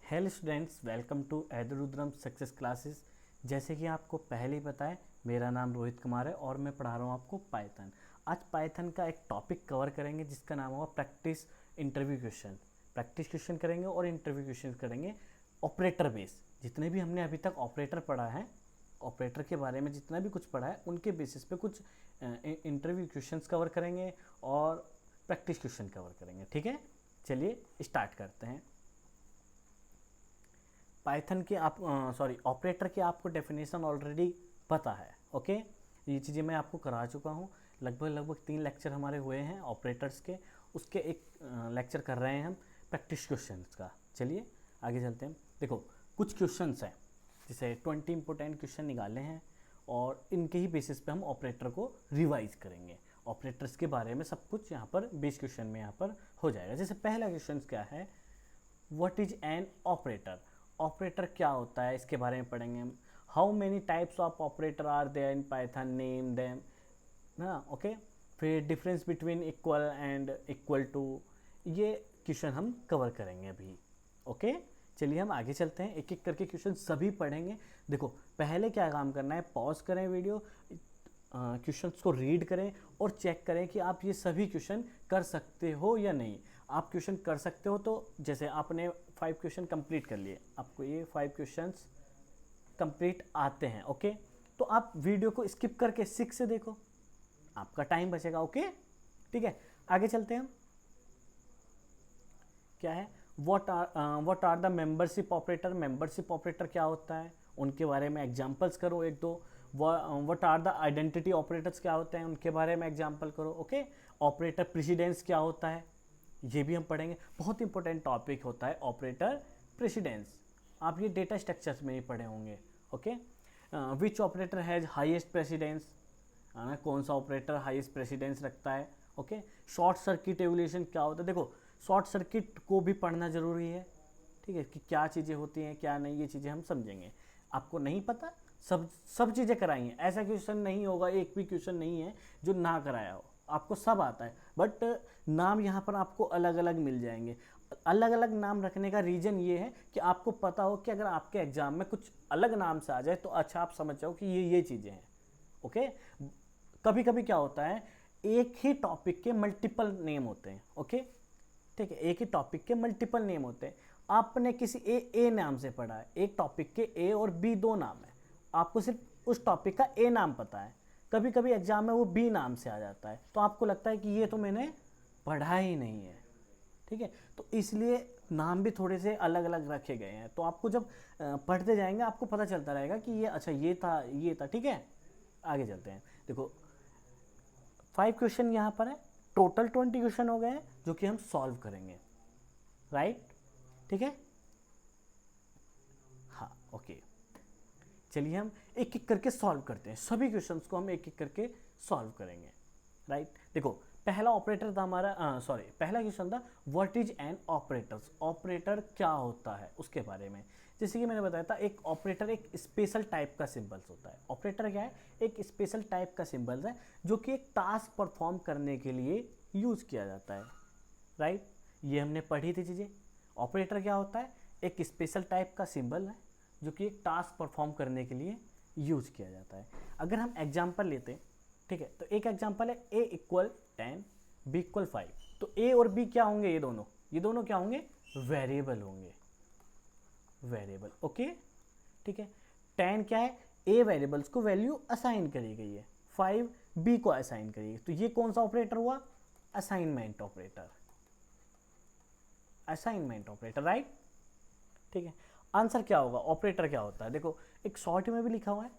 Hello students, welcome to एडरुद्रम success classes. जैसे कि आपको पहले ही पता है, मेरा नाम रोहित कुमार है और मैं पढ़ा रहा हूँ आपको पाइथन। आज पाइथन का एक टॉपिक कवर करेंगे जिसका नाम होगा practice interview question. Practice question करेंगे और इंटरव्यू क्वेश्चन करेंगे ऑपरेटर बेस। जितने भी हमने अभी तक ऑपरेटर पढ़ा है, ऑपरेटर के बारे में जितना भी कुछ पढ़ा है, उनके बेसिस पे कुछ इंटरव्यू क्वेश्चंस कवर करेंगे और प्रैक्टिस क्वेश्चन कवर करेंगे। ठीक है, चलिए स्टार्ट करते हैं। पाइथन के आप ऑपरेटर की आपको डेफिनेशन ऑलरेडी पता है। ओके, ये चीज़ें मैं आपको करा चुका हूँ। लगभग 3 लेक्चर हमारे हुए हैं ऑपरेटर्स के। उसके एक लेक्चर कर रहे हैं हम प्रैक्टिस क्वेश्चंस का। चलिए आगे चलते हैं। देखो, कुछ क्वेश्चंस हैं, जैसे 20 इंपॉर्टेंट क्वेश्चन निकाले हैं और इनके ही बेसिस पे हम ऑपरेटर को रिवाइज करेंगे। ऑपरेटर्स के बारे में सब कुछ यहाँ पर बेस क्वेश्चन में यहाँ पर हो जाएगा। जैसे पहला क्वेश्चन क्या है, what is an operator. Operator क्या होता है, इसके बारे में पढ़ेंगे हम। How many types of operator are there in Python, name them ना। ओके, फिर difference between equal and equal to, ये क्वेश्चन हम कवर करेंगे अभी। ओके, चलिए हम आगे चलते हैं, एक एक करके क्वेश्चन सभी पढ़ेंगे। देखो, पहले क्या काम करना है, पॉज करें वीडियो, क्वेश्चंस को रीड करें और चेक करें कि आप ये सभी क्वेश्चन कर सकते हो या नहीं। आप क्वेश्चन कर सकते हो तो जैसे आपने 5 क्वेश्चन कंप्लीट कर लिए, आपको ये 5 क्वेश्चंस कंप्लीट आते हैं। ओके, तो आप वीडियो को स्किप करके 6 से देखो, आपका टाइम बचेगा। ओके, ठीक है, आगे चलते हैं हम। क्या है, what are the membership operator. Membership operator क्या होता है, उनके बारे में एग्जांपल्स करो एक दो। What are the identity operators, क्या होते हैं उनके बारे में एग्जांपल करो। ओके, ऑपरेटर प्रेसिडेंस क्या होता है, ये भी हम पढ़ेंगे। बहुत इंपॉर्टेंट टॉपिक होता है ऑपरेटर प्रेसिडेंस, आप ये डेटा स्ट्रक्चर्स में ही पढ़े होंगे। Okay, which operator has highest precedence, कौन सा ऑपरेटर हाईएस्ट प्रेसिडेंस रखता है। ओके, शॉर्ट सर्किट एवोल्यूशन क्या होता है। देखो, शॉर्ट सर्किट को भी पढ़ना ज़रूरी है। ठीक है, कि क्या चीज़ें होती हैं क्या नहीं, ये चीज़ें हम समझेंगे। आपको नहीं पता, सब चीज़ें कराई हैं। ऐसा क्वेश्चन नहीं होगा, एक भी क्वेश्चन नहीं है जो ना कराया हो, आपको सब आता है। बट नाम यहाँ पर आपको अलग अलग मिल जाएंगे। अलग अलग नाम रखने का रीज़न ये है कि आपको पता हो कि अगर आपके एग्जाम में कुछ अलग नाम से आ जाए तो अच्छा आप समझ जाओ कि ये चीज़ें हैं। ओके, कभी कभी क्या होता है, एक ही टॉपिक के मल्टीपल नेम होते हैं। ओके, ठीक है, एक ही टॉपिक के मल्टीपल नेम होते हैं। आपने किसी ए नाम से पढ़ा है, एक टॉपिक के ए और बी 2 नाम है, आपको सिर्फ उस टॉपिक का ए नाम पता है। कभी कभी एग्जाम में वो बी नाम से आ जाता है, तो आपको लगता है कि ये तो मैंने पढ़ा ही नहीं है। ठीक है, तो इसलिए नाम भी थोड़े से अलग अलग रखे गए हैं। तो आपको जब पढ़ते जाएंगे आपको पता चलता रहेगा कि ये अच्छा ये था ये था। ठीक है, आगे चलते हैं। देखो, 5 क्वेश्चन यहाँ पर है, टोटल 20 क्वेश्चन हो गए हैं जो कि हम सॉल्व करेंगे। राइट, ठीक है, हाँ ओके। चलिए हम एक एक करके सॉल्व करते हैं, सभी क्वेश्चंस को हम एक एक करके सॉल्व करेंगे। राइट, देखो, पहला ऑपरेटर था हमारा, पहला क्वेश्चन था what is N operators. Operator क्या होता है उसके बारे में। जैसे कि मैंने बताया था, एक ऑपरेटर एक स्पेशल टाइप का सिंबल्स होता है। ऑपरेटर क्या है, एक स्पेशल टाइप का सिंबल्स है जो कि एक टास्क परफॉर्म करने के लिए यूज़ किया जाता है। राइट, ये हमने पढ़ी थी चीज़ें। ऑपरेटर क्या होता है, एक स्पेशल टाइप का सिंबल है जो कि एक टास्क परफॉर्म करने के लिए यूज किया जाता है। अगर हम एग्जाम्पल लेते हैं, ठीक है, तो एक एग्जाम्पल है a इक्वल 10 b इक्वल 5। तो a और b क्या होंगे, ये दोनों क्या होंगे, वेरिएबल होंगे, वेरिएबल। ओके, ठीक है, 10 क्या है, a वेरिएबल्स को वैल्यू असाइन करी गई है, 5 b को असाइन करी गई। तो ये कौन सा ऑपरेटर हुआ, assignment operator, assignment operator. Right, ठीक है, आंसर क्या होगा, ऑपरेटर क्या होता है। देखो, एक शॉर्ट में भी लिखा हुआ है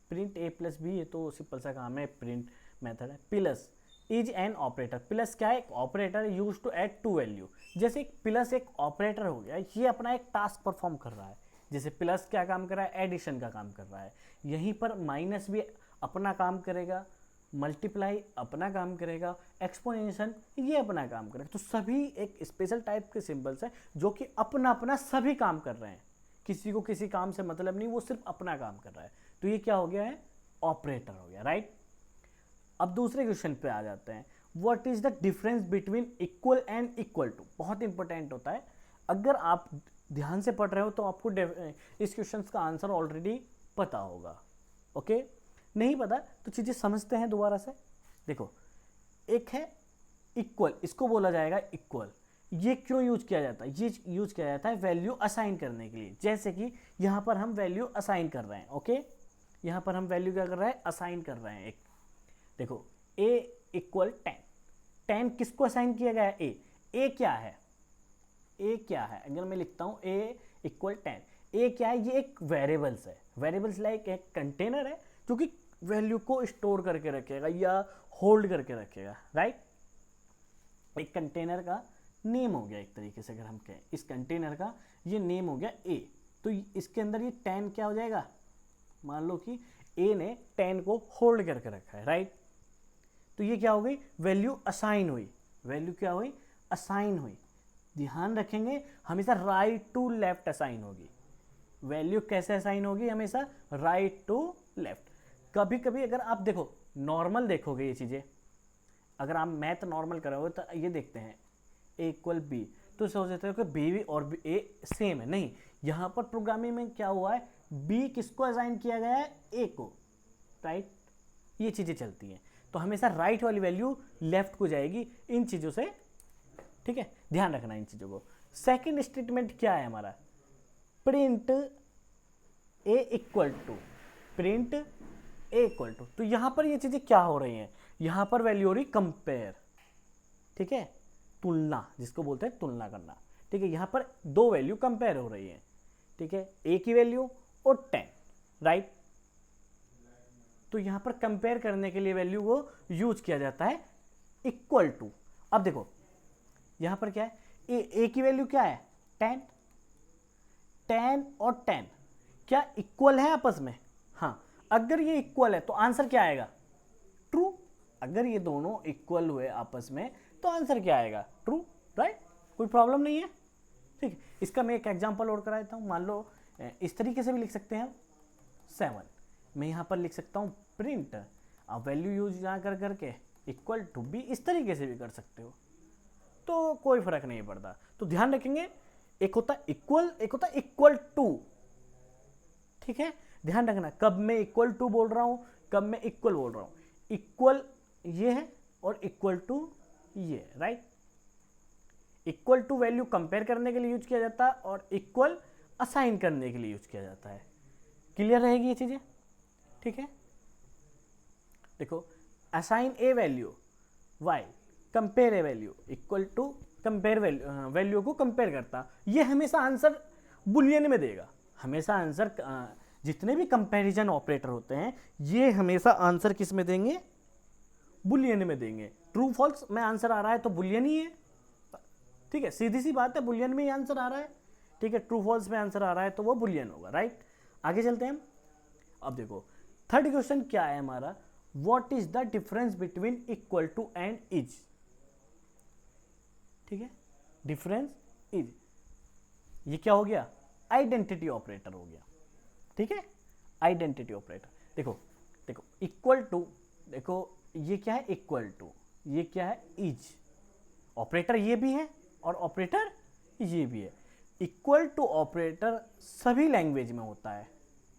प्रिंट a प्लस बी, ये तो सिंपल सा काम है, प्रिंट मेथड है। Plus is an operator, plus क्या है, एक operator use to add two value. जैसे एक प्लस एक ऑपरेटर हो गया, ये अपना एक टास्क परफॉर्म कर रहा है। जैसे प्लस क्या काम कर रहा है, एडिशन का काम कर रहा है। यहीं पर माइनस भी अपना काम करेगा, मल्टीप्लाई अपना काम करेगा, एक्सपोनेंशियल ये अपना काम करेगा। तो सभी एक स्पेशल टाइप के सिंबल्स हैं जो कि अपना अपना सभी काम कर रहे हैं, किसी को किसी काम से मतलब नहीं, वो सिर्फ अपना काम कर रहा है। तो ये क्या हो गया है, ऑपरेटर हो गया। राइट, अब दूसरे क्वेश्चन पे आ जाते हैं, what is the difference between equal and equal to. बहुत इंपॉर्टेंट होता है। अगर आप ध्यान से पढ़ रहे हो तो आपको इस क्वेश्चन का आंसर ऑलरेडी पता होगा। ओके, नहीं पता तो चीज़ें समझते हैं दोबारा से। देखो, एक है इक्वल, इसको बोला जाएगा इक्वल। ये क्यों यूज किया जाता है? ये यूज किया जाता है वैल्यू असाइन करने के लिए। जैसे कि यहाँ पर हम वैल्यू असाइन कर रहे हैं। ओके, यहाँ पर हम वैल्यू क्या कर रहे हैं? असाइन कर रहे हैं एक। देखो, a इक्वल 10, 10 किसको असाइन किया गया है? a क्या है? a क्या है? अगर मैं लिखता हूँ a इक्वल 10, a क्या है? ये एक वेरिएबल्स है। वेरिएबल्स लाइक एक कंटेनर है जो कि वैल्यू को स्टोर करके रखेगा या होल्ड करके रखेगा, राइट। एक कंटेनर का नेम हो गया एक तरीके से, अगर हम कहें इस कंटेनर का ये नेम हो गया a, तो इसके अंदर ये 10 क्या हो जाएगा? मान लो कि a ने 10 को होल्ड करके रखा है, राइट। तो ये क्या हो गई? वैल्यू असाइन हुई। वैल्यू क्या हुई? असाइन हुई। ध्यान रखेंगे हमेशा राइट टू लेफ्ट असाइन होगी। वैल्यू कैसे असाइन होगी? हमेशा राइट टू लेफ्ट। कभी कभी अगर आप देखो, नॉर्मल देखोगे ये चीज़ें, अगर आप मैथ नॉर्मल करोगे तो ये देखते हैं a इक्वल बी, तो सोचते हो कि बी और ए सेम है। नहीं, यहाँ पर प्रोग्रामिंग में क्या हुआ है? b किसको असाइन किया गया है? a को, राइट। ये चीज़ें चलती हैं, तो हमेशा राइट वाली वैल्यू लेफ्ट को जाएगी इन चीज़ों से, ठीक है। ध्यान रखना इन चीज़ों को। सेकेंड स्टेटमेंट क्या है हमारा? Print a equal to, print a equal to. तो यहाँ पर ये चीज़ें क्या हो रही हैं? यहाँ पर वैल्यू हो रही कंपेयर, ठीक है, तुलना, जिसको बोलते हैं तुलना करना, ठीक है। यहाँ पर दो वैल्यू कंपेयर हो रही है, ठीक है, a की वैल्यू और 10, राइट। तो यहाँ पर कंपेयर करने के लिए वैल्यू को यूज किया जाता है इक्वल टू। अब देखो यहाँ पर क्या है? a की वैल्यू क्या है? 10, 10 और 10 क्या इक्वल है आपस में? हाँ, अगर ये इक्वल है तो आंसर क्या आएगा? ट्रू। अगर ये दोनों इक्वल हुए आपस में तो आंसर क्या आएगा? True, right. कोई प्रॉब्लम नहीं है, ठीक है। इसका मैं एक एग्जांपल और करा देता हूँ। मान लो इस तरीके से भी लिख सकते हैं 7, मैं यहाँ पर लिख सकता हूँ प्रिंट, आप वैल्यू यूज यहाँ कर करके इक्वल टू बी, इस तरीके से भी कर सकते हो, तो कोई फर्क नहीं पड़ता। तो ध्यान रखेंगे, एक होता है इक्वल, एक होता है इक्वल टू, ठीक है। ध्यान रखना कब मैं इक्वल टू बोल रहा हूँ, कब मैं इक्वल बोल रहा हूँ। इक्वल ये है और इक्वल टू ये, right. Equal to value compare करने के लिए यूज किया जाता है और इक्वल असाइन करने के लिए यूज किया जाता है। क्लियर रहेगी ये चीजें, ठीक है। देखो, assign a value why compare a value equal to compare value को कंपेयर करता, ये हमेशा आंसर बुलियन में देगा। हमेशा आंसर जितने भी कंपैरिजन ऑपरेटर होते हैं ये हमेशा आंसर किस में देंगे? बुलियन में देंगे। ट्रू फॉल्स में आंसर आ रहा है तो बुलियन ही है, ठीक है, सीधी सी बात है, बुलियन में ही आंसर आ रहा है, ठीक है। ट्रू फॉल्स में आंसर आ रहा है तो वो बुलियन होगा, राइट। आगे चलते हैं। अब देखो थर्ड क्वेश्चन क्या है हमारा? What is the difference between equal to and is, ठीक है। डिफरेंस इज, ये क्या हो गया? आइडेंटिटी ऑपरेटर हो गया, ठीक है, आइडेंटिटी ऑपरेटर। देखो देखो इक्वल टू, देखो ये क्या है? इक्वल टू, ये क्या है? इज। ऑपरेटर ये भी है और ऑपरेटर ये भी है। इक्वल टू ऑपरेटर सभी लैंग्वेज में होता है,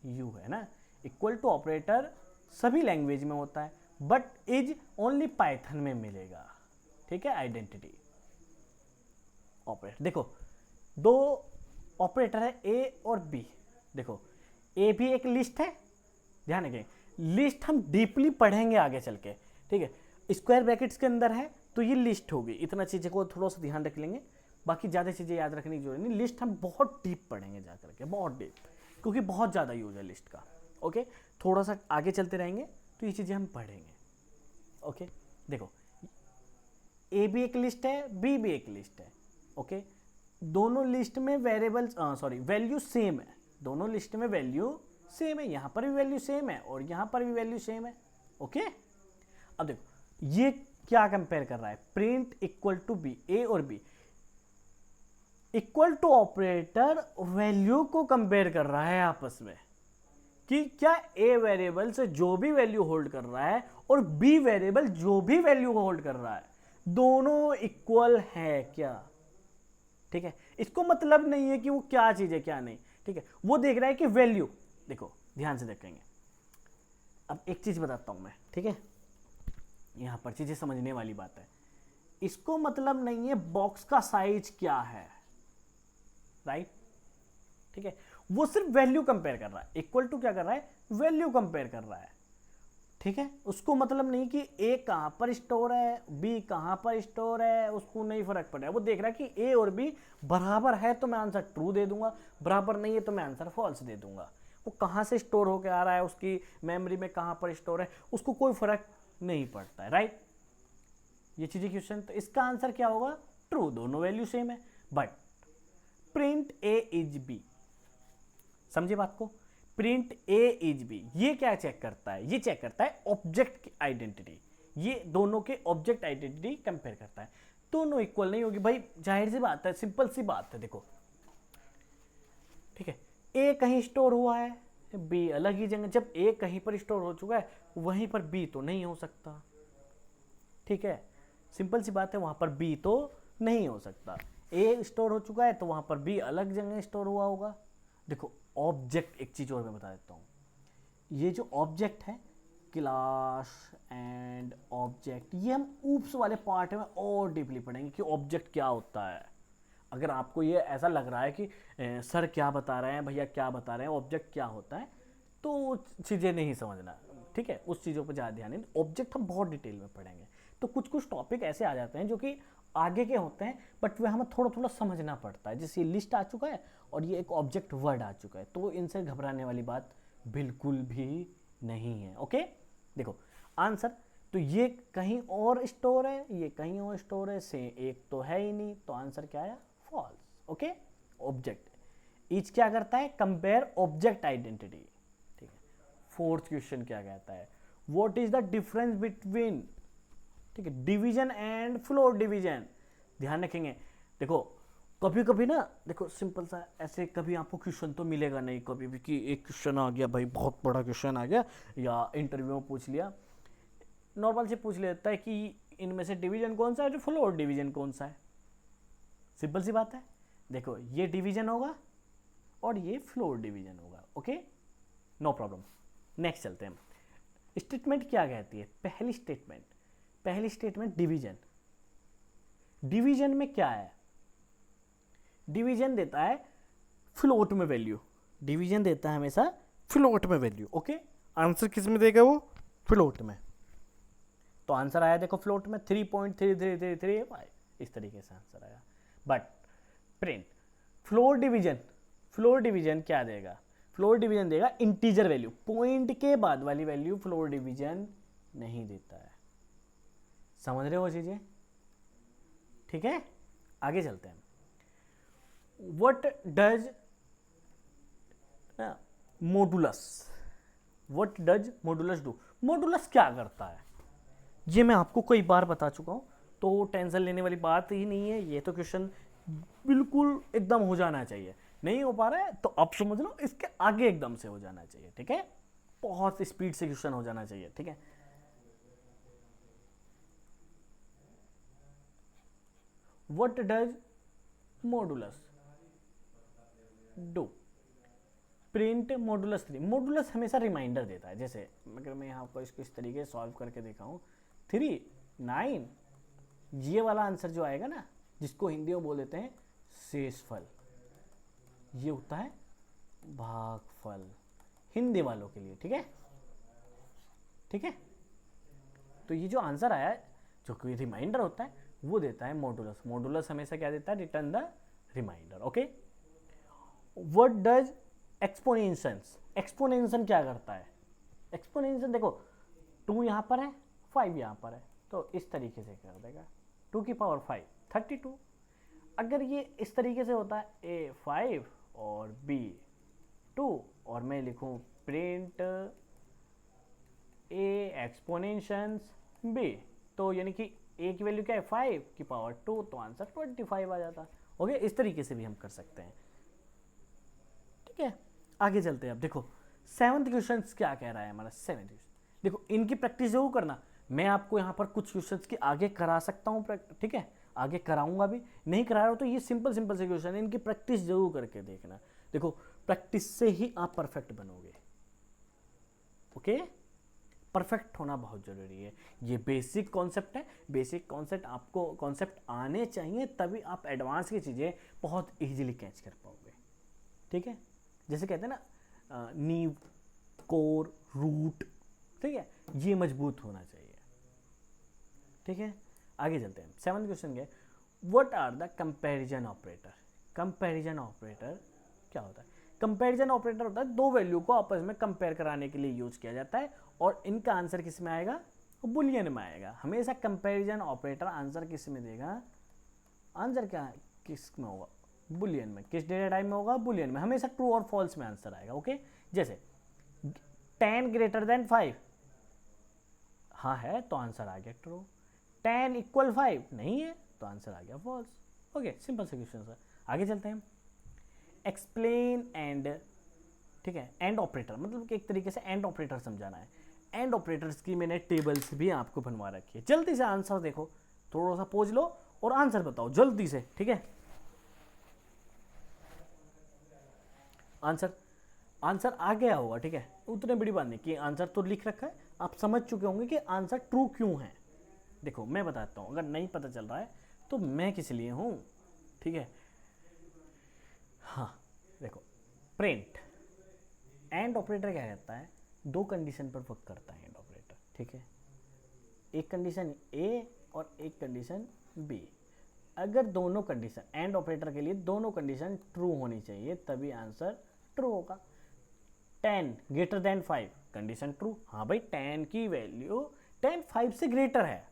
यू है ना। इक्वल टू ऑपरेटर सभी लैंग्वेज में होता है, बट इज ओनली पाइथन में मिलेगा, ठीक है। आइडेंटिटी ऑपरेटर, देखो दो ऑपरेटर है ए और बी। देखो ए भी एक लिस्ट है, ध्यान रखें, लिस्ट हम डीपली पढ़ेंगे आगे चल के, ठीक है। स्क्वायर ब्रैकेट्स के अंदर है तो ये लिस्ट होगी, इतना चीज़ें को थोड़ा सा ध्यान रख लेंगे, बाकी ज़्यादा चीज़ें याद रखने की जरूरत नहीं। लिस्ट हम बहुत डीप पढ़ेंगे जा करके, बहुत डीप, क्योंकि बहुत ज़्यादा यूज है लिस्ट का, ओके। थोड़ा सा आगे चलते रहेंगे तो ये चीज़ें हम पढ़ेंगे, ओके। देखो ए भी एक लिस्ट है, बी भी एक लिस्ट है, ओके। दोनों लिस्ट में वेरिएबल्स वैल्यू सेम है, दोनों लिस्ट में वैल्यू सेम है, यहाँ पर भी वैल्यू सेम है और यहाँ पर भी वैल्यू सेम है, ओके। अब देखो ये क्या कंपेयर कर रहा है? Print equal to B, A और B. Equal to operator value को कंपेयर कर रहा है आपस में, कि क्या ए वेरिएबल से जो भी वैल्यू होल्ड कर रहा है और बी वेरिएबल जो भी वैल्यू होल्ड कर रहा है दोनों इक्वल है क्या? ठीक है, इसको मतलब नहीं है कि वो क्या चीज़ है क्या नहीं, ठीक है, वो देख रहा है कि वैल्यू, देखो ध्यान से देखेंगे। अब एक चीज़ बताता हूँ मैं, ठीक है, यहाँ पर चीज़ें समझने वाली बात है। इसको मतलब नहीं है बॉक्स का साइज क्या है, राइट, ठीक है, वो सिर्फ वैल्यू कंपेयर कर रहा है, इक्वल टू क्या कर रहा है, वैल्यू कंपेयर कर रहा है, ठीक है, उसको मतलब नहीं कि ए कहां पर स्टोर है, बी कहां पर स्टोर है, उसको नहीं फर्क पड़ रहा है। वो देख रहा है कि ए और बी बराबर है तो मैं आंसर ट्रू दे दूंगा, बराबर नहीं है तो मैं आंसर फॉल्स दे दूंगा। वो कहां से स्टोर होकर आ रहा है, उसकी मेमोरी में कहां पर स्टोर है, उसको कोई फर्क नहीं पड़ता है, राइट। ये चीजें क्वेश्चन, तो इसका आंसर क्या होगा, ट्रू, दोनों वैल्यू सेम है। But print A is B, समझे बात को, प्रिंट ए इज बी, ये क्या चेक करता है, ये चेक करता है ऑब्जेक्ट की आइडेंटिटी, ये दोनों के ऑब्जेक्ट आइडेंटिटी कंपेयर करता है। दोनों इक्वल नहीं होगी भाई, जाहिर सी बात है, सिंपल सी बात है, देखो ठीक है, ए कहीं स्टोर हुआ है, बी अलग ही जगह, जब ए कहीं पर स्टोर हो चुका है वहीं पर बी तो नहीं हो सकता, ठीक है, सिंपल सी बात है, वहां पर बी तो नहीं हो सकता। ए स्टोर हो चुका है तो वहां पर बी अलग जगह स्टोर हुआ होगा। देखो ऑब्जेक्ट, एक चीज और मैं बता देता हूँ, ये जो ऑब्जेक्ट है, क्लास एंड ऑब्जेक्ट, ये हम ऊप्स वाले पार्ट में और डीपली पढ़ेंगे कि ऑब्जेक्ट क्या होता है। अगर आपको ये ऐसा लग रहा है कि सर क्या बता रहे हैं, भैया क्या बता रहे हैं, ऑब्जेक्ट क्या होता है, तो चीज़ें नहीं समझना, ठीक है, उस चीज़ों पर ज़्यादा ध्यान नहीं, ऑब्जेक्ट हम बहुत डिटेल में पढ़ेंगे। तो कुछ कुछ टॉपिक ऐसे आ जाते हैं जो कि आगे के होते हैं बट वे हमें थोड़ा थोड़ा समझना पड़ता है, जैसे ये लिस्ट आ चुका है और ये एक ऑब्जेक्ट वर्ड आ चुका है, तो इनसे घबराने वाली बात बिल्कुल भी नहीं है। ओके, देखो आंसर, तो ये कहीं और स्टोर है, ये कहीं और स्टोर है, से एक तो है ही नहीं, तो आंसर क्या आया, फॉल्स। ओके, ऑब्जेक्ट ईच क्या करता है, कंपेयर ऑब्जेक्ट आइडेंटिटी, ठीक है। फोर्थ क्वेश्चन क्या कहता है, what is the difference between, ठीक है, डिवीजन एंड फ्लोर डिवीजन, ध्यान रखेंगे। देखो कभी कभी ना, देखो सिंपल सा ऐसे कभी आपको क्वेश्चन तो मिलेगा नहीं कभी भी कि एक क्वेश्चन आ गया भाई, बहुत बड़ा क्वेश्चन आ गया, या इंटरव्यू में पूछ लिया, नॉर्मल से पूछ लेता है कि इनमें से डिवीजन कौन सा है, जो फ्लोर डिवीजन कौन सा है, सिंपल सी बात है। देखो ये डिवीजन होगा और ये फ्लोर डिवीजन होगा, ओके, नो प्रॉब्लम। नेक्स्ट चलते हैं, स्टेटमेंट क्या कहती है, पहली स्टेटमेंट डिवीजन, डिवीजन में क्या है, डिवीजन देता है फ्लोट में वैल्यू, डिवीजन देता है हमेशा फ्लोट में वैल्यू, ओके, आंसर किस में देगा वो, फ्लोट में, तो आंसर आया देखो फ्लोट में 3.333335, इस तरीके से आंसर आया। बट प्रिंट फ्लोर डिवीजन क्या देगा, फ्लोर डिवीजन देगा इंटीजर वैल्यू, पॉइंट के बाद वाली वैल्यू फ्लोर डिवीजन नहीं देता है, समझ रहे हो चीजें, ठीक है। आगे चलते हैं, what does modulus do, modulus क्या करता है, ये मैं आपको कई बार बता चुका हूं, तो टेंशन लेने वाली बात ही नहीं है, ये तो क्वेश्चन बिल्कुल एकदम हो जाना चाहिए, नहीं हो पा रहा है तो आप समझ लो इसके आगे एकदम से हो जाना चाहिए, ठीक है, बहुत स्पीड से क्वेश्चन हो जाना चाहिए, ठीक है। What does modulus do, print modulus 3, modulus हमेशा रिमाइंडर देता है, जैसे अगर मैं यहाँ पर इसको इस तरीके से सॉल्व करके दिखाऊं, 3 9, ये वाला आंसर जो आएगा ना, जिसको हिंदी में बोल देते हैं शेषफल, ये होता है भागफल हिंदी वालों के लिए, ठीक है, ठीक है। तो ये जो आंसर आया है, जो कोई रिमाइंडर होता है वो देता है मॉडुलस, मॉडुलस हमेशा क्या देता है, return the remainder, okay. What does exponentiation क्या करता है, एक्सपोनेंशन देखो 2 यहाँ पर है, 5 यहाँ पर है, तो इस तरीके से कर देगा 2 की पावर 5 32। अगर ये इस तरीके से होता है a 5 और b 2, और मैं लिखूं प्रिंट a एक्सपोनेंशंस b, तो यानी कि a की वैल्यू क्या है 5 की पावर 2, तो आंसर 25 आ जाता। ओके, इस तरीके से भी हम कर सकते हैं, ठीक है। आगे चलते हैं, अब देखो 7th क्वेश्चन क्या कह रहा है हमारा, 7th क्वेश्चन, देखो इनकी प्रैक्टिस जरूर करना, मैं आपको यहाँ पर कुछ क्वेश्चंस के आगे करा सकता हूँ, ठीक है, आगे कराऊंगा भी, नहीं करा रहा हो तो ये सिंपल सिंपल से क्वेश्चन है, इनकी प्रैक्टिस जरूर करके देखना। देखो प्रैक्टिस से ही आप परफेक्ट बनोगे। ओके, परफेक्ट होना बहुत ज़रूरी है। ये बेसिक कॉन्सेप्ट है, बेसिक कॉन्सेप्ट आपको कॉन्सेप्ट आने चाहिए, तभी आप एडवांस की चीज़ें बहुत इजीली कैच कर पाओगे। ठीक है, जैसे कहते हैं ना नींव, कोर, रूट, ठीक है, ये मजबूत होना चाहिए। ठीक है, आगे चलते हैं। 7th क्वेश्चन के, what are the comparison operator. Comparison operator क्या होता है? कंपैरिजन ऑपरेटर होता है दो वैल्यू को आपस में कंपेयर कराने के लिए यूज किया जाता है, और इनका आंसर किस में आएगा? बुलियन में आएगा। हमेशा कंपैरिजन ऑपरेटर आंसर किस में देगा? आंसर क्या है किस में होगा? बुलियन में। किस डेटा टाइप में होगा? बुलियन में। हमेशा ट्रू और फॉल्स में आंसर आएगा। ओके, जैसे 10 ग्रेटर देन 5, हाँ है तो आंसर आ गया ट्रू। 10 इक्वल 5 नहीं है तो आंसर आ गया फॉल्स। ओके, सिंपल से क्वेश्चन है। आगे चलते हैं। एक्सप्लेन एंड, ठीक है, एंड ऑपरेटर, मतलब कि एक तरीके से एंड ऑपरेटर समझाना है। एंड ऑपरेटर्स की मैंने टेबल्स भी आपको बनवा रखी है। जल्दी से आंसर देखो, थोड़ा सा पोज लो और आंसर बताओ जल्दी से। ठीक है, आंसर आ गया होगा। ठीक है, उतने बड़ी बात नहीं कि आंसर तो लिख रखा है, आप समझ चुके होंगे कि आंसर ट्रू क्यों है। देखो मैं बताता हूँ, अगर नहीं पता चल रहा है तो मैं किस लिए हूँ। ठीक है, हाँ देखो, प्रिंट एंड ऑपरेटर क्या कहता है? दो कंडीशन पर वर्क करता है एंड ऑपरेटर। ठीक है, एक कंडीशन ए और एक कंडीशन बी। अगर दोनों कंडीशन, एंड ऑपरेटर के लिए दोनों कंडीशन ट्रू होनी चाहिए तभी आंसर ट्रू होगा। 10 ग्रेटर देन 5 कंडीशन ट्रू, हाँ भाई 10 की वैल्यू 10 5 से ग्रेटर है,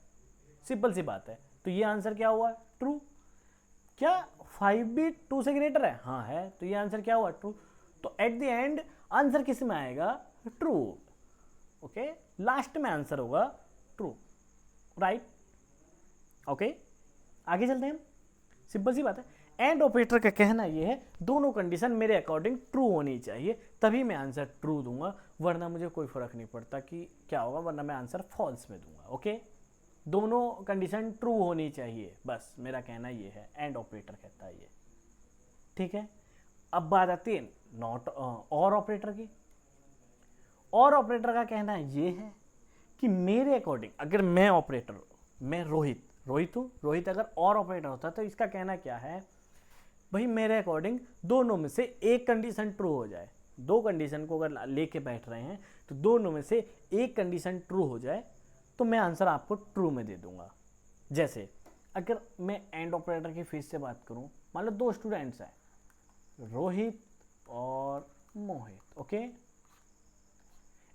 सिंपल सी बात है, तो ये आंसर क्या हुआ? ट्रू। क्या 5 भी 2 से ग्रेटर है? हाँ है, तो ये आंसर क्या हुआ? ट्रू। तो एट द एंड आंसर किस में आएगा? ट्रू। ओके, लास्ट में आंसर होगा ट्रू, राइट। ओके, आगे चलते हैं। सिंपल सी बात है। एंड ऑपरेटर का कहना यह है दोनों कंडीशन मेरे अकॉर्डिंग ट्रू होनी चाहिए तभी मैं आंसर ट्रू दूंगा, वरना मुझे कोई फर्क नहीं पड़ता कि क्या होगा, वरना मैं आंसर फॉल्स में दूंगा। ओके, दोनों कंडीशन ट्रू होनी चाहिए, बस मेरा कहना ये है, एंड ऑपरेटर कहता है ये। ठीक है, अब बात आती है नॉट और ऑपरेटर की। और ऑपरेटर का कहना ये है कि मेरे अकॉर्डिंग, अगर मैं ऑपरेटर हूँ, मैं रोहित हूँ, रोहित अगर और ऑपरेटर होता तो इसका कहना क्या है भाई, मेरे अकॉर्डिंग दोनों में से एक कंडीशन ट्रू हो जाए। दो कंडीशन को अगर लेके बैठ रहे हैं तो दोनों में से एक कंडीशन ट्रू हो जाए तो मैं आंसर आपको ट्रू में दे दूंगा। जैसे अगर मैं एंड ऑपरेटर की फीस से बात करूं, मान लो दो स्टूडेंट्स हैं, रोहित और मोहित। ओके,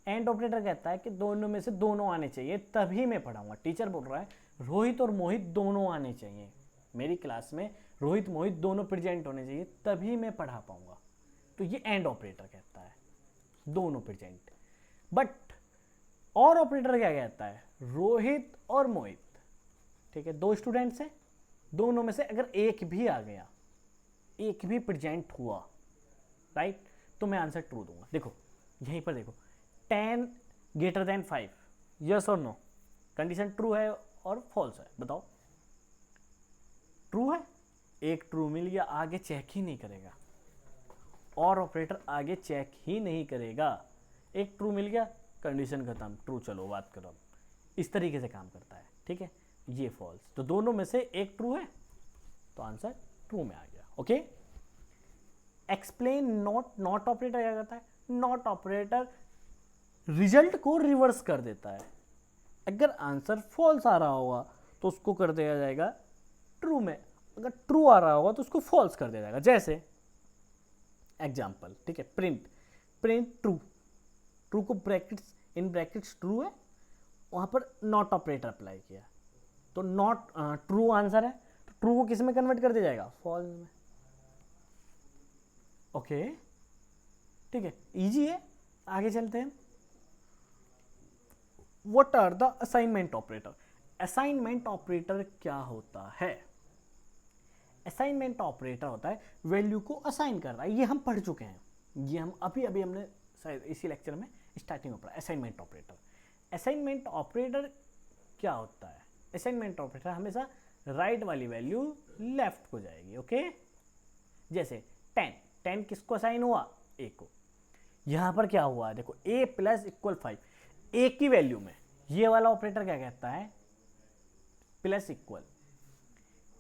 एंड ऑपरेटर कहता है कि दोनों में से दोनों आने चाहिए तभी मैं पढ़ाऊंगा। टीचर बोल रहा है रोहित और मोहित दोनों आने चाहिए, मेरी क्लास में रोहित मोहित दोनों प्रेजेंट होने चाहिए तभी मैं पढ़ा पाऊंगा, तो ये एंड ऑपरेटर कहता है दोनों प्रेजेंट। बट और ऑपरेटर क्या कहता है? रोहित और मोहित, ठीक है, दो स्टूडेंट्स हैं, दोनों में से अगर एक भी आ गया, एक भी प्रेजेंट हुआ, राइट, तो मैं आंसर ट्रू दूंगा। देखो यहीं पर देखो, 10 ग्रेटर देन 5, यस और नो, कंडीशन ट्रू है और फॉल्स है, बताओ। ट्रू है, एक ट्रू मिल गया, आगे चेक ही नहीं करेगा, और ऑपरेटर आगे चेक ही नहीं करेगा। एक ट्रू मिल गया, कंडीशन खत्म, ट्रू, चलो बात करो। इस तरीके से काम करता है। ठीक है, ये फॉल्स, तो दोनों में से एक ट्रू है तो आंसर ट्रू में आ गया। ओके, एक्सप्लेन नॉट ऑपरेटर क्या करता है? नॉट ऑपरेटर रिजल्ट को रिवर्स कर देता है। अगर आंसर फॉल्स आ रहा होगा तो उसको कर दिया जाएगा ट्रू में, अगर ट्रू आ रहा होगा तो उसको फॉल्स कर दिया जाएगा। जैसे एग्जाम्पल, ठीक है, प्रिंट ट्रू को ब्रैकेट्स, इन ब्रैकेट्स ट्रू है, वहां पर नॉट ऑपरेटर अप्लाई किया तो नॉट ट्रू आंसर है, तो ट्रू को किस में कन्वर्ट कर दिया जाएगा? फॉल्स में। ओके, ठीक है, इजी है। आगे चलते हैं। What are the assignment operator? Assignment operator क्या होता है? असाइनमेंट ऑपरेटर होता है वैल्यू को असाइन कर रहा है, ये हम पढ़ चुके हैं, ये हम अभी हमने शायद इसी लेक्चर में स्टार्टिंग में पढ़ा। असाइनमेंट ऑपरेटर क्या होता है? असाइनमेंट ऑपरेटर हमेशा राइट वाली वैल्यू लेफ्ट को जाएगी। ओके, जैसे 10 किसको असाइन हुआ, ए को। यहां पर क्या हुआ, देखो a प्लस इक्वल 5, ए की वैल्यू में ये वाला ऑपरेटर क्या कहता है, प्लस इक्वल,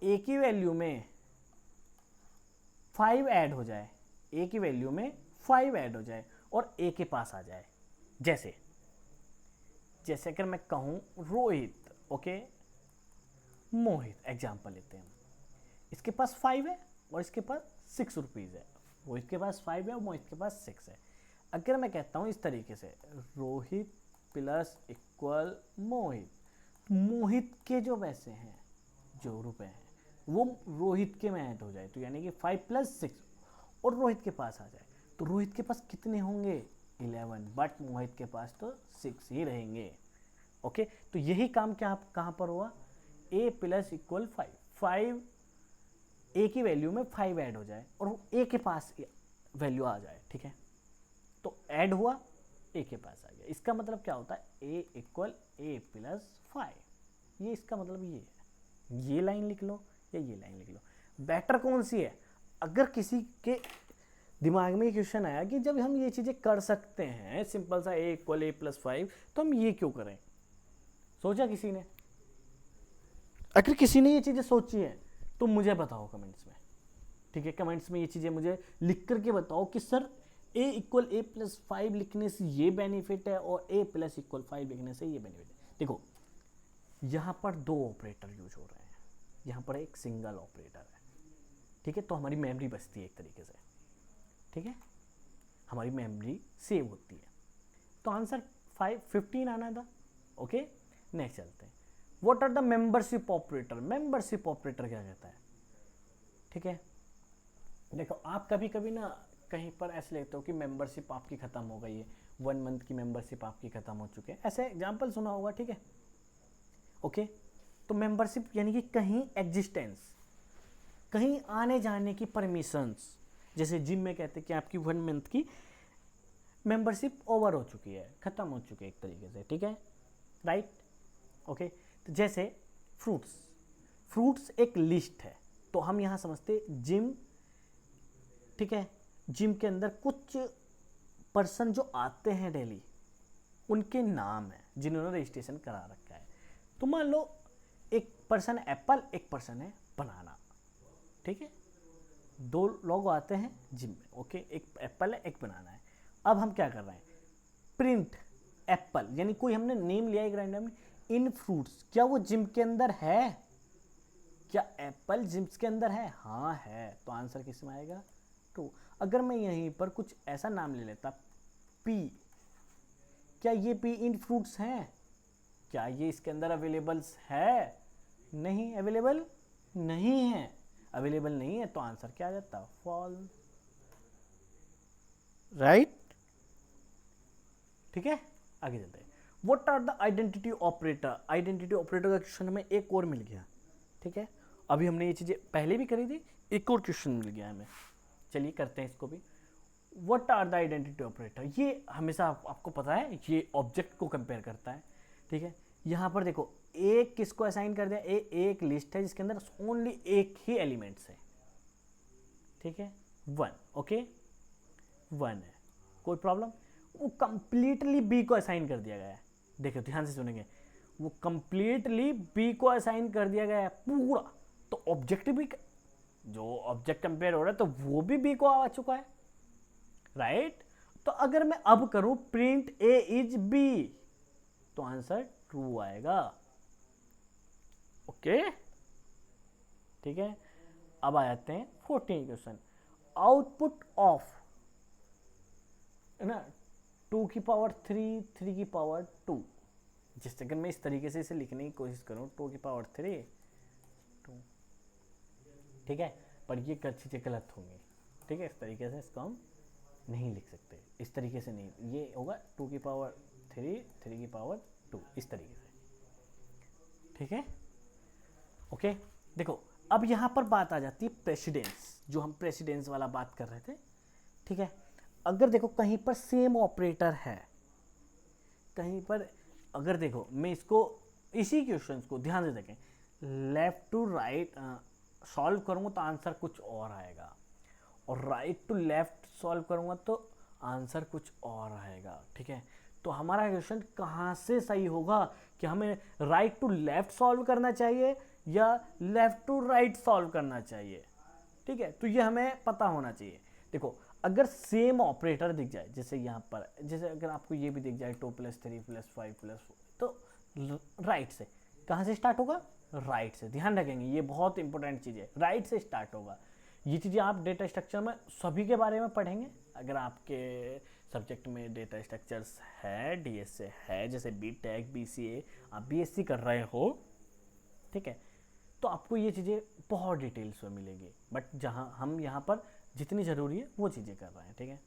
ए की वैल्यू में 5 ऐड हो जाए, ए की वैल्यू में 5 ऐड हो जाए और ए के पास आ जाए। जैसे जैसे अगर मैं कहूं रोहित, ओके, मोहित, एग्जाम्पल लेते हैं, इसके पास 5 है और इसके पास 6 रुपीज़ है। रोहित के पास 5 है और मोहित के पास 6 है। अगर मैं कहता हूं इस तरीके से, रोहित प्लस इक्वल मोहित, मोहित के जो पैसे हैं, जो रुपए हैं, वो रोहित के में ऐड हो जाए, तो यानी कि 5 प्लस 6 और रोहित के पास आ जाए, तो रोहित के पास कितने होंगे, 11, बट मोहित के पास तो 6 ही रहेंगे। ओके, तो यही काम क्या कहां पर हुआ, a प्लस इक्वल 5, ए की वैल्यू में 5 ऐड हो जाए और ए के पास वैल्यू आ जाए। ठीक है, तो ऐड हुआ, ए के पास आ गया। इसका मतलब क्या होता है, a इक्वल a प्लस 5, ये इसका मतलब ये है। ये लाइन लिख लो या ये लाइन लिख लो, बेटर कौन सी है। अगर किसी के दिमाग में क्वेश्चन आया कि जब हम ये चीज़ें कर सकते हैं, सिंपल सा a इक्वल a प्लस 5, तो हम ये क्यों करें, सोचा किसी ने। अगर किसी ने ये चीज़ें सोची है तो मुझे बताओ कमेंट्स में। ठीक है, कमेंट्स में ये चीज़ें मुझे लिख करके बताओ कि sir a equal a plus 5 लिखने से ये बेनिफिट है और a प्लस इक्वल 5 लिखने से ये बेनिफिट है। देखो यहाँ पर 2 ऑपरेटर यूज हो रहे हैं, यहाँ पर एक सिंगल ऑपरेटर है। ठीक है, तो हमारी मेमोरी बचती है एक तरीके से। ठीक है, हमारी मेमोरी सेव होती है। तो आंसर 15 आना था। ओके, नेक्स्ट चलते हैं। What are the membership operator, membership operator क्या कहता है। ठीक है, देखो आप कभी कभी ना कहीं पर ऐसे लेते हो कि मेंबरशिप आपकी खत्म हो गई है, 1 मंथ की मेंबरशिप आपकी खत्म हो चुकी है, ऐसे एग्जांपल सुना होगा। ठीक है, ओके, तो मेंबरशिप यानी कि कहीं एग्जिस्टेंस, कहीं आने जाने की परमिशंस। जैसे जिम में कहते हैं कि आपकी 1 मंथ की मेंबरशिप ओवर हो चुकी है, खत्म हो चुकी है एक तरीके से। ठीक है, राइट, ओके। तो जैसे फ्रूट्स एक लिस्ट है, तो हम यहाँ समझते जिम। ठीक है, जिम के अंदर कुछ पर्सन जो आते हैं डेली, उनके नाम है जिन्होंने रजिस्ट्रेशन करा रखा है। तो मान लो एक पर्सन एप्पल, एक पर्सन है बनाना। ठीक है, 2 लोग आते हैं जिम में। ओके, एक एप्पल है, एक बनाना है। अब हम क्या कर रहे हैं, प्रिंट एप्पल, यानी कोई हमने नेम लिया एक रैंडम इन फ्रूट्स। क्या वो जिम के अंदर है, क्या एप्पल जिम के अंदर है, हाँ है, तो आंसर किस में आएगा, 2। अगर मैं यहीं पर कुछ ऐसा नाम ले लेता, पी, क्या ये पी इन फ्रूट्स हैं, क्या ये इसके अंदर अवेलेबल्स है, नहीं, अवेलेबल नहीं है, अवेलेबल नहीं है, तो आंसर क्या आ जाता, फॉल्स। राइट, ठीक है, आगे चलते हैं। What are the identity operator, identity operator का क्वेश्चन हमें एक और मिल गया। ठीक है, अभी हमने ये चीजें पहले भी करी थी, एक और क्वेश्चन मिल गया हमें, चलिए करते हैं इसको भी। What are the identity operator, ये हमेशा आपको पता है, ये ऑब्जेक्ट को कंपेयर करता है। ठीक है, यहाँ पर देखो एक किसको असाइन कर दिया, एक लिस्ट है जिसके अंदर ओनली एक ही एलिमेंट्स है। ठीक है, 1, ओके, 1 है, कोई प्रॉब्लम। वो कंप्लीटली बी को असाइन कर दिया गया है, देखो ध्यान से सुनेंगे, वो कंप्लीटली बी को असाइन कर दिया गया है पूरा, तो ऑब्जेक्ट भी, जो ऑब्जेक्ट कंपेयर हो रहा है तो वो भी बी को आ चुका है, राइट। तो अगर मैं अब करूं प्रिंट ए इज बी, तो आंसर ट्रू आएगा। ओके, ठीक है, अब आ जाते हैं 14 क्वेश्चन। आउटपुट ऑफ, है ना, 2 की पावर 3, 3 की पावर 2, जिस सेकंड में इस तरीके से इसे लिखने की कोशिश करूं, 2 की पावर 3, 2, ठीक है, पर ये चीज़ें गलत होंगी। ठीक है, इस तरीके से इसको हम नहीं लिख सकते, इस तरीके से नहीं, ये होगा 2 की पावर 3, 3 की पावर 2, इस तरीके से। ठीक है, ओके, देखो अब यहाँ पर बात आ जाती है प्रेसिडेंस, जो हम प्रेसिडेंस वाला बात कर रहे थे। ठीक है, अगर देखो कहीं पर सेम ऑपरेटर है, कहीं पर अगर देखो मैं इसको, इसी क्वेश्चन को ध्यान से देखें, लेफ्ट टू राइट सॉल्व करूँगा तो आंसर कुछ और आएगा, और राइट टू लेफ्ट सॉल्व करूँगा तो आंसर कुछ और आएगा, ठीक है। तो हमारा क्वेश्चन कहाँ से सही होगा कि हमें राइट टू लेफ्ट सॉल्व करना चाहिए या लेफ्ट टू राइट सॉल्व करना चाहिए, ठीक है। तो ये हमें पता होना चाहिए। देखो अगर सेम ऑपरेटर दिख जाए, जैसे यहाँ पर, जैसे अगर आपको ये भी दिख जाए 2 + 3 + 5 + 4, तो राइट से कहाँ से स्टार्ट होगा, राइट से। ध्यान रखेंगे ये बहुत इंपॉर्टेंट चीज़ है, राइट से स्टार्ट होगा। ये चीज़ें आप डेटा स्ट्रक्चर में सभी के बारे में पढ़ेंगे। अगर आपके सब्जेक्ट में डेटा स्ट्रक्चर्स है, डीएस से है, जैसे बीटेक बीसीए आप बीएससी कर रहे हो, ठीक है, तो आपको ये चीज़ें बहुत डिटेल्स में मिलेगी। बट जहाँ हम यहाँ पर जितनी ज़रूरी है वो चीज़ें कर रहे हैं, ठीक है।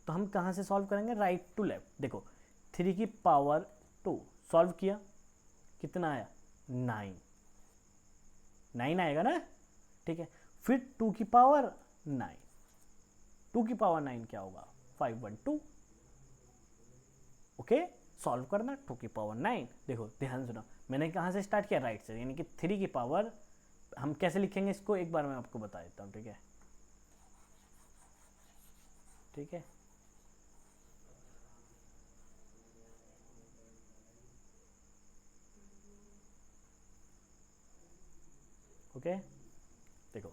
तो हम कहाँ से सॉल्व करेंगे, राइट टू लेफ्ट। देखो 3 की पावर 2 सॉल्व किया, कितना आया 9, 9 आएगा ना, ठीक है। फिर 2 की पावर 9, 2 की पावर 9 क्या होगा 512, ओके। सॉल्व करना 2 की पावर 9। देखो ध्यान सुना, मैंने कहाँ से स्टार्ट किया, राइट से, यानी कि 3 की पावर हम कैसे लिखेंगे इसको एक बार मैं आपको बता देता हूँ, ठीक है, ठीक है। ओके देखो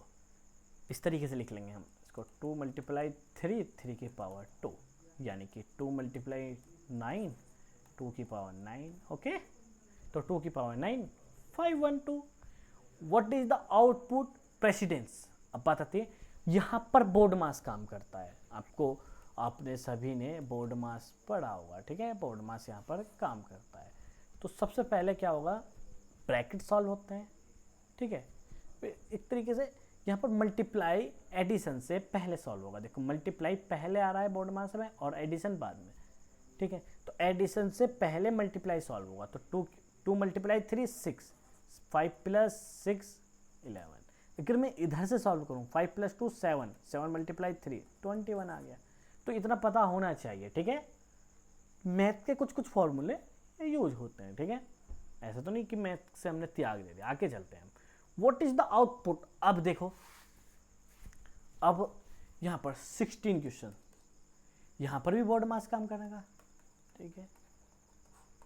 इस तरीके से लिख लेंगे हम इसको, 2 × 3, 3 की पावर 2, यानी कि 2 × 9, 2 की पावर 9, ओके। तो 2 की power 9 512। What is the output precedence. अब बात आती है यहाँ पर बोर्ड मास काम करता है, आपको आपने सभी ने बोर्ड मास पढ़ा होगा, ठीक है। बोर्ड मास यहाँ पर काम करता है। तो सबसे पहले क्या होगा, ब्रैकेट सॉल्व होते हैं, ठीक है। एक तरीके से यहाँ पर मल्टीप्लाई एडिशन से पहले सॉल्व होगा। देखो मल्टीप्लाई पहले आ रहा है बोर्ड मास में और एडिशन बाद में, ठीक है। तो एडिशन से पहले मल्टीप्लाई सॉल्व होगा। तो 2 × 3 6, 5 + 6 11। अगर मैं इधर से सॉल्व करूँ 5 + 2 7, 7 × 3 21 आ गया। तो इतना पता होना चाहिए, ठीक है। मैथ के कुछ कुछ फॉर्मूले यूज होते हैं, ठीक है। ऐसा तो नहीं कि मैथ से हमने त्याग दे दिया। आगे चलते हैं हम, व्हाट इज द आउटपुट। अब देखो, अब यहाँ पर 16 क्वेश्चन, यहाँ पर भी बोर्ड मास काम करेगा, ठीक है।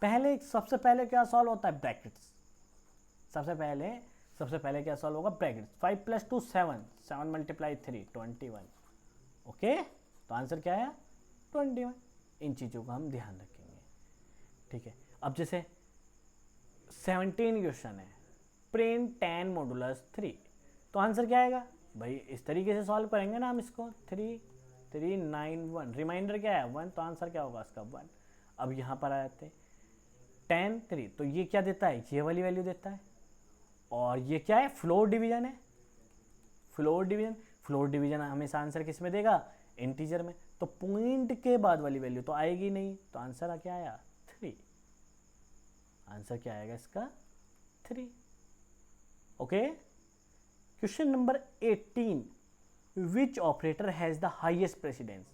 पहले सबसे पहले क्या सॉल्व होता है, ब्रैकेट्स। सबसे पहले क्या सॉल्व होगा, ब्रैकेट्स। 5 + 2 7, 7 × 3 21, ओके। तो आंसर क्या है 21। इन चीज़ों का हम ध्यान रखेंगे, ठीक है। अब जैसे 17 क्वेश्चन है, प्रिंट 10 मॉडुलस 3, तो आंसर क्या आएगा भाई, इस तरीके से सॉल्व करेंगे ना हम इसको, 3 3 9 1, रिमाइंडर क्या है 1, तो आंसर क्या होगा इसका 1। अब यहाँ पर आ जाते 10 3, तो ये क्या देता है, ये वाली वैल्यू देता है, और ये क्या है, फ्लोर डिवीजन है। फ्लोर डिवीजन हमेशा आंसर किस में देगा, इंटीजर में। तो पॉइंट के बाद वाली वैल्यू तो आएगी नहीं, तो आंसर क्या आया 3। आंसर क्या आएगा इसका 3, okay. Question number 18, which operator has the highest precedence,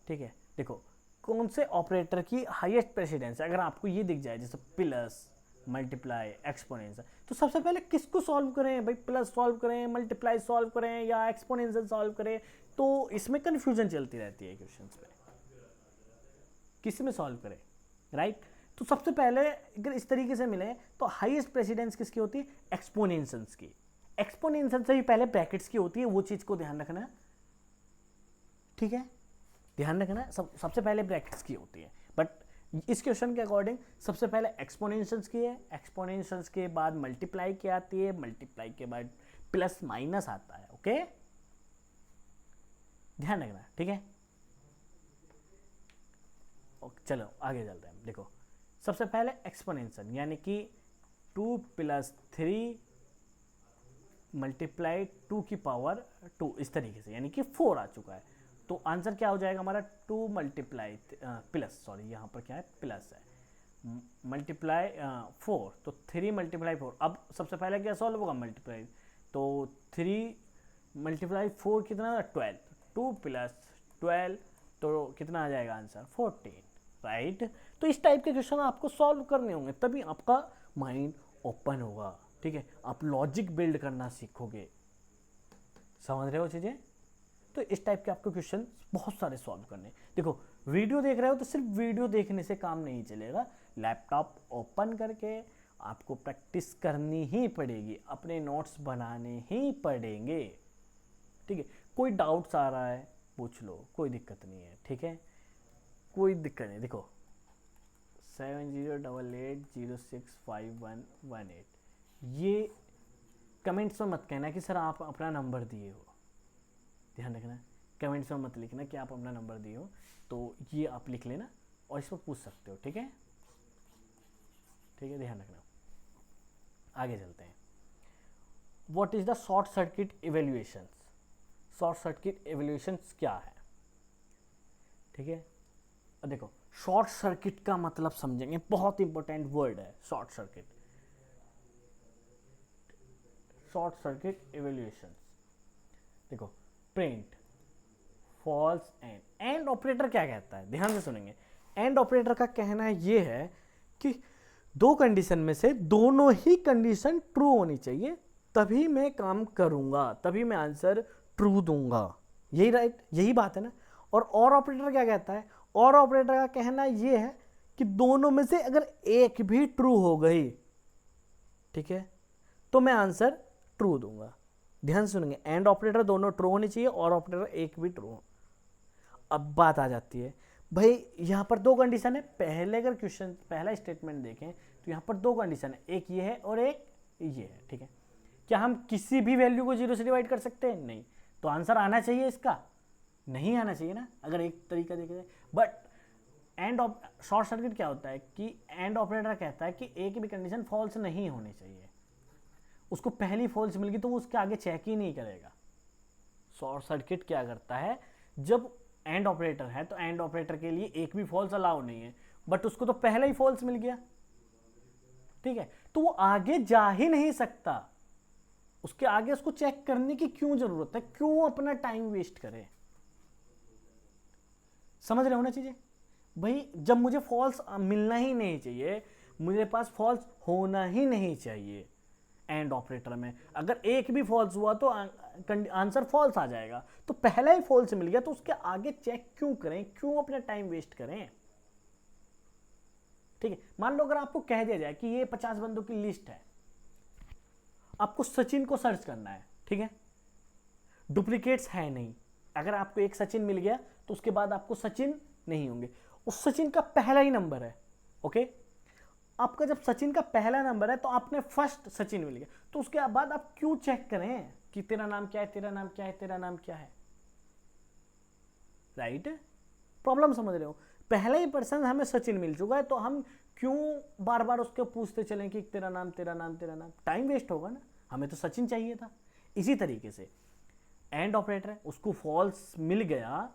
ठीक है। देखो कौन से ऑपरेटर की हाईएस्ट प्रेसिडेंस है। अगर आपको ये दिख जाए जैसे प्लस, मल्टीप्लाई, एक्सपोनेंशियल, तो सबसे पहले किसको सॉल्व करें भाई, प्लस सॉल्व करें, मल्टीप्लाई सॉल्व करें या एक्सपोनेंशियल सॉल्व करें। तो इसमें कंफ्यूजन चलती रहती है क्वेश्चंस में, किस में सॉल्व करें, राइट। तो सबसे पहले अगर इस तरीके से मिले तो हाईएस्ट प्रेसिडेंस किसकी होती है, एक्सपोनेंशियल्स की। एक्सपोनेंशियल से भी पहले ब्रैकेट्स की होती है, वो चीज को ध्यान रखना, ठीक है। ध्यान रखना सबसे पहले ब्रैकेट्स की होती है, बट इस क्वेश्चन के अकॉर्डिंग सबसे पहले एक्सपोनेंशियल्स की है, एक्सपोनेंशियल्स के बाद मल्टीप्लाई की आती है, मल्टीप्लाई के बाद प्लस माइनस आता है, ओके। ध्यान रखना, ठीक है। चलो आगे चलते हैं। देखो सबसे पहले एक्सपोनेंशियल, यानी कि 2 + 3 × 2 की पावर 2, इस तरीके से, यानी कि 4 आ चुका है। तो आंसर क्या हो जाएगा हमारा 2 × प्लस, सॉरी यहाँ पर क्या है प्लस है, मल्टीप्लाई 4, तो 3 × 4। अब सबसे पहले क्या सॉल्व होगा, मल्टीप्लाई, तो 3 × 4 कितना, 12, 2 + 12, तो कितना आ जाएगा आंसर 14, राइट। तो इस टाइप के क्वेश्चन आपको सॉल्व करने होंगे, तभी आपका माइंड ओपन होगा, ठीक है, आप लॉजिक बिल्ड करना सीखोगे। समझ रहे हो चीजें? तो इस टाइप के आपको क्वेश्चन बहुत सारे सॉल्व करने। देखो वीडियो देख रहे हो तो सिर्फ वीडियो देखने से काम नहीं चलेगा, लैपटॉप ओपन करके आपको प्रैक्टिस करनी ही पड़ेगी, अपने नोट्स बनाने ही पड़ेंगे। ठीक है, कोई डाउट्स आ रहा है पूछ लो, कोई दिक्कत नहीं है। ठीक है, कोई दिक्कत नहीं। देखो 7088065118 ये कमेंट्स में मत कहना कि सर आप अपना नंबर दिए हो, ध्यान रखना। कमेंट्स में मत लिखना कि आप अपना नंबर दिए हो, तो ये आप लिख लेना और इस पर पूछ सकते हो। ठीक है, ठीक है, ध्यान रखना। आगे चलते हैं। What is the short circuit evaluations? Short circuit evaluations क्या है? ठीक है, देखो शॉर्ट सर्किट का मतलब समझेंगे, बहुत इंपॉर्टेंट वर्ड है शॉर्ट सर्किट। शॉर्ट सर्किट इवेल्युएशंस, देखो प्रिंट, फॉल्स, एंड ऑपरेटर क्या कहता है, ध्यान से सुनेंगे। एंड ऑपरेटर का कहना ये है कि दो कंडीशन में से दोनों ही कंडीशन ट्रू होनी चाहिए, तभी मैं काम करूंगा, तभी मैं आंसर ट्रू दूंगा। यही राइट, यही बात है ना। और ऑपरेटर क्या कहता है? और ऑपरेटर का कहना ये है कि दोनों में से अगर एक भी ट्रू हो गई, ठीक है, तो मैं आंसर ट्रू दूंगा। ध्यान सुनेंगे, एंड ऑपरेटर दोनों ट्रू होनी चाहिए, और ऑपरेटर एक भी ट्रू हो। अब बात आ जाती है भाई, यहां पर दो कंडीशन है। पहले अगर क्वेश्चन पहला स्टेटमेंट देखें तो यहां पर दो कंडीशन है, एक ये है और एक ये है। ठीक है, क्या हम किसी भी वैल्यू को 0 से डिवाइड कर सकते हैं? नहीं। तो आंसर आना चाहिए इसका? नहीं आना चाहिए ना, अगर एक तरीका देखा जाए। बट एंड शॉर्ट सर्किट क्या होता है कि एंड ऑपरेटर कहता है कि एक भी कंडीशन फॉल्स नहीं होनी चाहिए। उसको पहली फॉल्स मिल गई तो वो उसके आगे चेक ही नहीं करेगा। शॉर्ट सर्किट क्या करता है, जब एंड ऑपरेटर है तो एंड ऑपरेटर के लिए एक भी फॉल्स अलाउ नहीं है, बट उसको तो पहला ही फॉल्स मिल गया। ठीक है, तो वो आगे जा ही नहीं सकता, उसके आगे उसको चेक करने की क्यों जरूरत है? क्यों अपना टाइम वेस्ट करे? समझ रहे हो ना चीजें? भाई जब मुझे फॉल्स मिलना ही नहीं चाहिए, मुझे पास फॉल्स होना ही नहीं चाहिए। एंड ऑपरेटर में अगर एक भी फॉल्स हुआ तो आंसर फॉल्स आ जाएगा। तो पहला ही फॉल्स मिल गया तो उसके आगे चेक क्यों करें, क्यों अपना टाइम वेस्ट करें? ठीक है, मान लो अगर आपको कह दिया जाए कि ये 50 बंदों की लिस्ट है, आपको सचिन को सर्च करना है। ठीक है, डुप्लीकेट्स है नहीं, अगर आपको एक सचिन मिल गया तो उसके बाद आपको सचिन नहीं होंगे, उस सचिन का पहला ही नंबर है। ओके, आपका जब सचिन का पहला नंबर है तो आपने फर्स्ट सचिन मिल गया, तो उसके बाद आप क्यों चेक करें कि तेरा नाम क्या है, तेरा नाम क्या है, तेरा नाम क्या है? राइट, प्रॉब्लम समझ रहे हो? पहला ही पर्सन हमें सचिन मिल चुका है तो हम क्यों बार बार उसको पूछते चलें कि तेरा नाम, तेरा नाम, तेरा नाम? टाइम वेस्ट होगा ना, हमें तो सचिन चाहिए था। इसी तरीके से एंड ऑपरेटर है, उसको फॉल्स मिल गया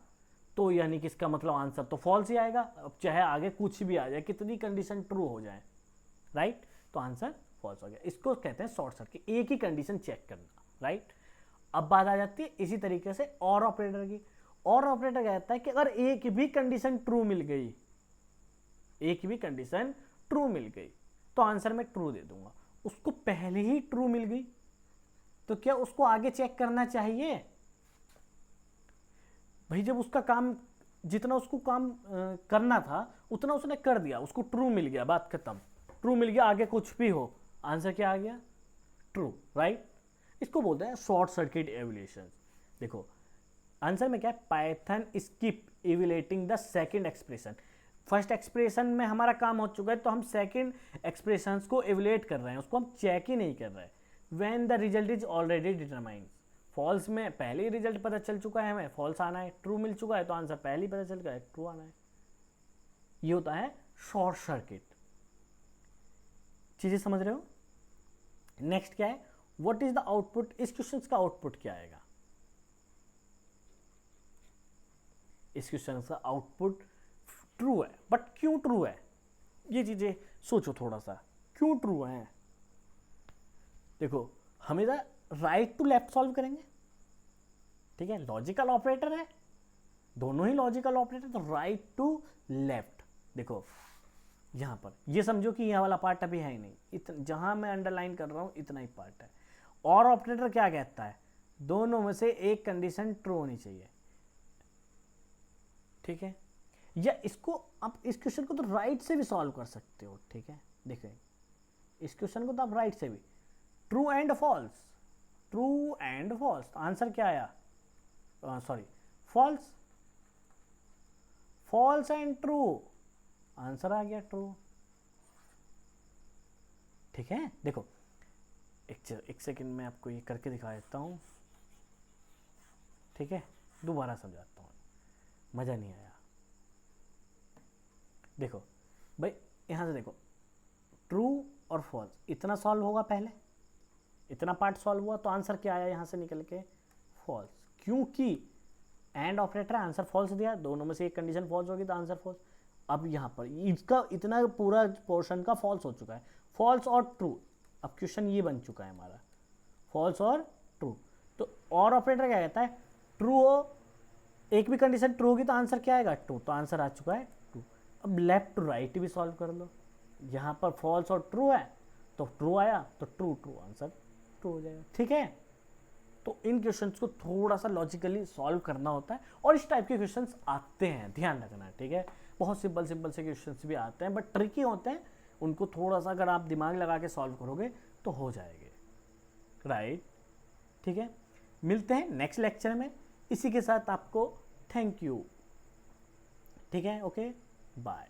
तो यानी कि इसका मतलब आंसर तो फॉल्स ही आएगा, अब चाहे आगे कुछ भी आ जाए, कितनी कंडीशन ट्रू हो जाए। राइट, तो आंसर फॉल्स हो गया। इसको कहते हैं शॉर्ट सर्किट, एक ही कंडीशन चेक करना। राइट, अब बात आ जाती है इसी तरीके से और ऑपरेटर की। और ऑपरेटर कहता है कि अगर एक भी कंडीशन ट्रू मिल गई, एक भी कंडीशन ट्रू मिल गई तो आंसर मैं ट्रू दे दूंगा। उसको पहले ही ट्रू मिल गई तो क्या उसको आगे चेक करना चाहिए? भाई जब उसका काम, जितना उसको काम करना था उतना उसने कर दिया, उसको ट्रू मिल गया, बात खत्म। ट्रू मिल गया, आगे कुछ भी हो आंसर क्या आ गया? ट्रू। राइट, इसको बोलते हैं शॉर्ट सर्किट इवैल्यूएशन। देखो आंसर में क्या है? Python skip evaluating the second expression. First expression में हमारा काम हो चुका है तो हम सेकंड एक्सप्रेशंस को इवैल्यूएट कर रहे हैं, उसको हम चेक ही नहीं कर रहे। When the result is already determined, false में पहले ही रिजल्ट पता चल चुका है, हमें फॉल्स आना है, ट्रू मिल चुका है तो आंसर पहले ही पता चल गया है, ट्रू आना है। ये होता है शॉर्ट सर्किट। चीजें समझ रहे हो? नेक्स्ट क्या है? What is the output? इस क्वेश्चन का आउटपुट क्या आएगा? इस क्वेश्चन का आउटपुट ट्रू है, बट क्यों ट्रू है? ये चीजें सोचो थोड़ा सा, क्यों ट्रू है? देखो हमेशा राइट टू लेफ्ट सॉल्व करेंगे। ठीक है, लॉजिकल ऑपरेटर है, दोनों ही लॉजिकल ऑपरेटर, तो राइट टू लेफ्ट। देखो यहाँ पर ये समझो कि यह वाला पार्ट अभी है ही नहीं, जहाँ मैं अंडरलाइन कर रहा हूँ इतना ही पार्ट है। और ऑपरेटर क्या कहता है, दोनों में से एक कंडीशन ट्रू होनी चाहिए, ठीक है। या इसको आप इस क्वेश्चन को तो राइट से भी सॉल्व कर सकते हो, ठीक है। देखें इस क्वेश्चन को तो आप राइट से भी, true and false, true and false, answer क्या आया, sorry false, false and true, answer आ गया ट्रू, ठीक है। देखो एक सेकंड में आपको ये करके दिखा देता हूँ, ठीक है, दोबारा समझाता हूँ, मज़ा नहीं आया। देखो भाई यहाँ से देखो, ट्रू और फॉल्स इतना सॉल्व होगा, पहले इतना पार्ट सॉल्व हुआ तो आंसर क्या आया यहाँ से निकल के, फॉल्स, क्योंकि एंड ऑपरेटर आंसर फॉल्स दिया, दोनों में से एक कंडीशन फॉल्स होगी तो आंसर फॉल्स। अब यहाँ पर इसका इतना पूरा पोर्शन का फॉल्स हो चुका है, फॉल्स और ट्रू। अब क्वेश्चन ये बन चुका है हमारा, फॉल्स और ट्रू। तो और ऑपरेटर क्या कहता है, ट्रू हो, एक भी कंडीशन ट्रू होगी तो आंसर क्या आएगा, ट्रू, तो आंसर आ चुका है ट्रू। अब लेफ्ट टू राइट भी सॉल्व कर लो, यहाँ पर फॉल्स और ट्रू है तो ट्रू आया तो ट्रू, ट्रू आंसर ट्रू हो जाएगा, ठीक है। तो इन क्वेश्चंस को थोड़ा सा लॉजिकली सॉल्व करना होता है, और इस टाइप के क्वेश्चंस आते हैं, ध्यान रखना, ठीक है। बहुत सिंपल सिंपल से क्वेश्चंस भी आते हैं बट ट्रिकी होते हैं, उनको थोड़ा सा अगर आप दिमाग लगा के सॉल्व करोगे तो हो जाएंगे, राइट, ठीक है। मिलते हैं नेक्स्ट लेक्चर में, इसी के साथ आपको थैंक यू, ठीक है, ओके, बाय।